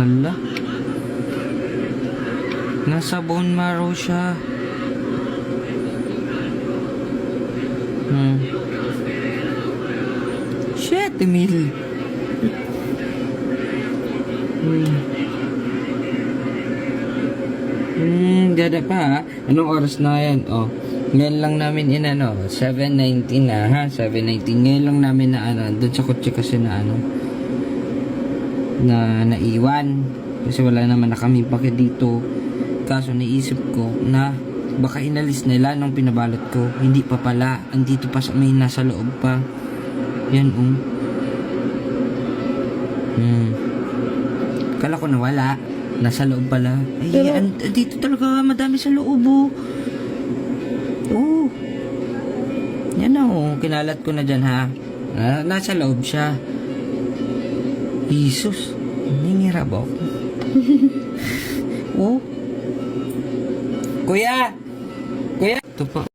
Hala. Nasa bone marrow siya. Shit, Emil. Dada pa ha. Anong oras na yan? Oh. Ngayon lang namin inano, 7:19 na ha, 7:19. Ngayon lang namin na ano, doon sa kotse kasi na ano, na naiwan. Kasi wala naman na kami pake dito. Kaso naisip ko na baka inalis nila nung pinabalot ko. Hindi pa pala, andito pa sa may nasa loob pa. Yan Kala ko nawala. Nasa loob pala. Ay, Pero, dito talaga madami sa loob oh. Yan kinalat ko na dyan ha. Nasa loob siya. Jesus, nangingirab ako. Oh. Kuya! Ito pa.